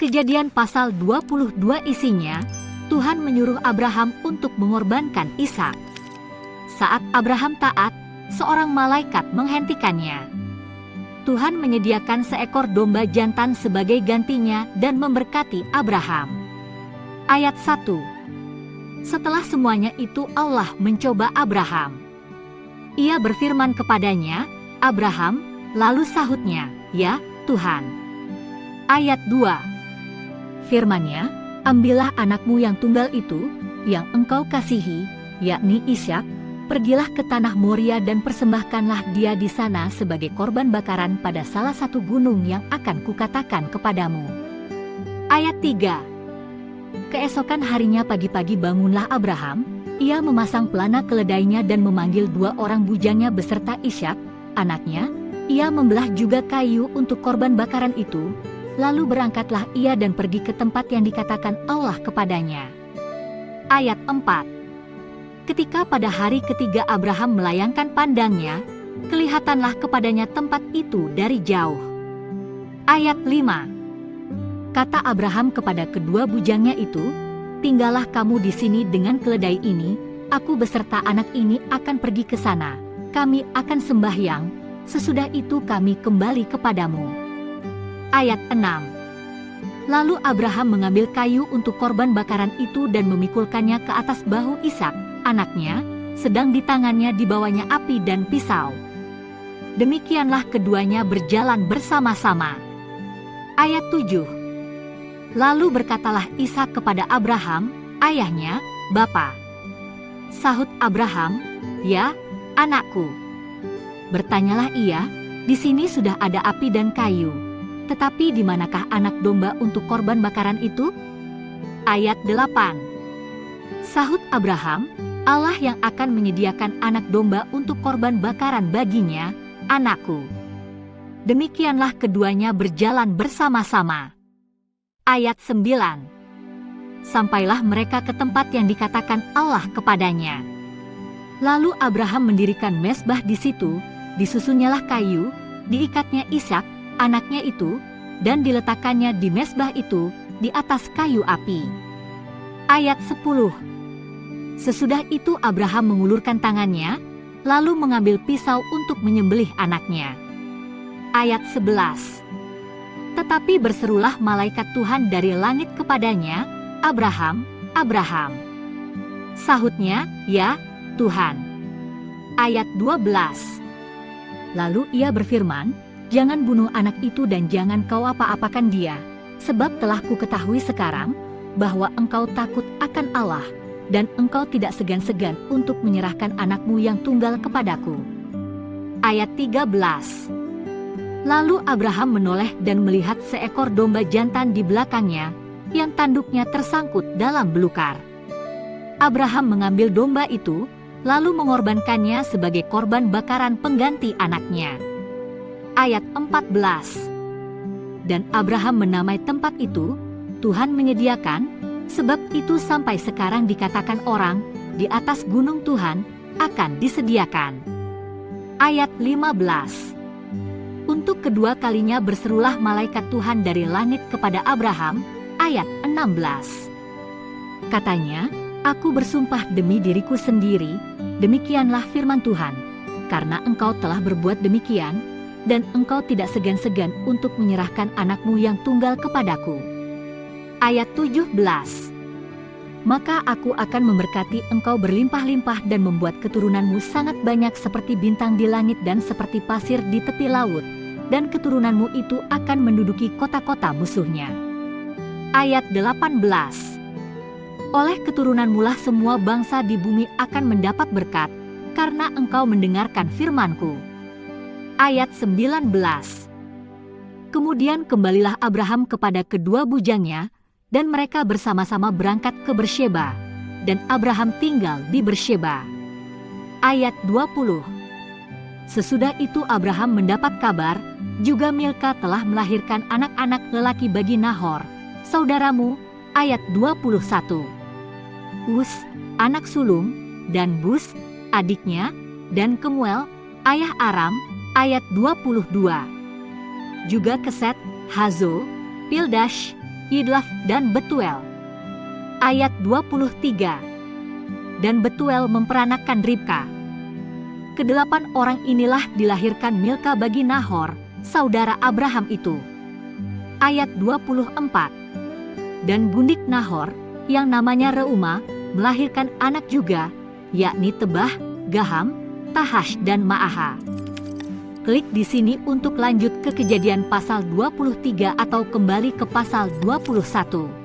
Kejadian pasal 22 isinya, Tuhan menyuruh Abraham untuk mengorbankan Ishak. Saat Abraham taat, seorang malaikat menghentikannya. Tuhan menyediakan seekor domba jantan sebagai gantinya dan memberkati Abraham. Ayat 1. Setelah semuanya itu Allah mencoba Abraham. Ia berfirman kepadanya, "Abraham," lalu sahutnya, "Ya, Tuhan." Ayat 2. Firman-Nya, "Ambillah anakmu yang tunggal itu, yang engkau kasihi, yakni Ishak, pergilah ke tanah Moria dan persembahkanlah dia di sana sebagai korban bakaran pada salah satu gunung yang akan kukatakan kepadamu." Ayat 3. Keesokan harinya pagi-pagi bangunlah Abraham, ia memasang pelana keledainya dan memanggil 2 orang bujangnya beserta Ishak, anaknya, ia membelah juga kayu untuk korban bakaran itu, lalu berangkatlah ia dan pergi ke tempat yang dikatakan Allah kepadanya. Ayat 4. Ketika pada hari ketiga Abraham melayangkan pandangnya, kelihatanlah kepadanya tempat itu dari jauh. Ayat 5. Kata Abraham kepada kedua bujangnya itu, "Tinggallah kamu di sini dengan keledai ini, aku beserta anak ini akan pergi ke sana, kami akan sembahyang, sesudah itu kami kembali kepadamu." Ayat 6. Lalu Abraham mengambil kayu untuk korban bakaran itu dan memikulkannya ke atas bahu Ishak, anaknya, sedang di tangannya dibawanya api dan pisau. Demikianlah keduanya berjalan bersama-sama. Ayat 7. Lalu berkatalah Ishak kepada Abraham, ayahnya, "Bapa." Sahut Abraham, "Ya, anakku." Bertanyalah ia, "Di sini sudah ada api dan kayu, tetapi di manakah anak domba untuk korban bakaran itu?" Ayat 8. Sahut Abraham, "Allah yang akan menyediakan anak domba untuk korban bakaran baginya, anakku." Demikianlah keduanya berjalan bersama-sama. Ayat 9. Sampailah mereka ke tempat yang dikatakan Allah kepadanya. Lalu Abraham mendirikan mezbah di situ, disusunnyalah kayu, diikatnya Ishak, anaknya itu, dan diletakkannya di mezbah itu di atas kayu api. Ayat 10. Sesudah itu Abraham mengulurkan tangannya, lalu mengambil pisau untuk menyembelih anaknya. Ayat 11. Tetapi berserulah malaikat Tuhan dari langit kepadanya, "Abraham, Abraham." Sahutnya, "Ya, Tuhan." Ayat 12. Lalu ia berfirman, "Jangan bunuh anak itu dan jangan kau apa-apakan dia, sebab telah kuketahui sekarang bahwa engkau takut akan Allah, dan engkau tidak segan-segan untuk menyerahkan anakmu yang tunggal kepadaku." Ayat 13. Lalu Abraham menoleh dan melihat seekor domba jantan di belakangnya, yang tanduknya tersangkut dalam belukar. Abraham mengambil domba itu, lalu mengorbankannya sebagai korban bakaran pengganti anaknya. Ayat 14. Dan Abraham menamai tempat itu, "Tuhan menyediakan," sebab itu sampai sekarang dikatakan orang, "Di atas gunung Tuhan akan disediakan." Ayat 15. Untuk kedua kalinya berserulah malaikat Tuhan dari langit kepada Abraham, ayat 16. Katanya, "Aku bersumpah demi diriku sendiri, demikianlah firman Tuhan, karena engkau telah berbuat demikian, dan engkau tidak segan-segan untuk menyerahkan anakmu yang tunggal kepadaku." Ayat 17. "Maka aku akan memberkati engkau berlimpah-limpah dan membuat keturunanmu sangat banyak seperti bintang di langit dan seperti pasir di tepi laut, dan keturunanmu itu akan menduduki kota-kota musuhnya." Ayat 18. "Oleh keturunanmulah semua bangsa di bumi akan mendapat berkat, karena engkau mendengarkan firman-Ku." Ayat 19. Kemudian kembalilah Abraham kepada kedua bujangnya, dan mereka bersama-sama berangkat ke Bersyeba, dan Abraham tinggal di Bersyeba. Ayat 20. Sesudah itu Abraham mendapat kabar, juga Milka telah melahirkan anak-anak lelaki bagi Nahor, saudaramu. Ayat 21. Us, anak sulung, dan Bus, adiknya, dan Kemuel, ayah Aram. Ayat 22. Juga Keset, Hazo, Pildash, Idlaf dan Betuel. Ayat 23. Dan Betuel memperanakkan Ribka. Kedelapan orang inilah dilahirkan Milka bagi Nahor, saudara Abraham itu. Ayat 24. Dan gundik Nahor, yang namanya Reuma, melahirkan anak juga, yakni Tebah, Gaham, Tahash dan Maaha. Klik di sini untuk lanjut ke Kejadian pasal 23 atau kembali ke pasal 21.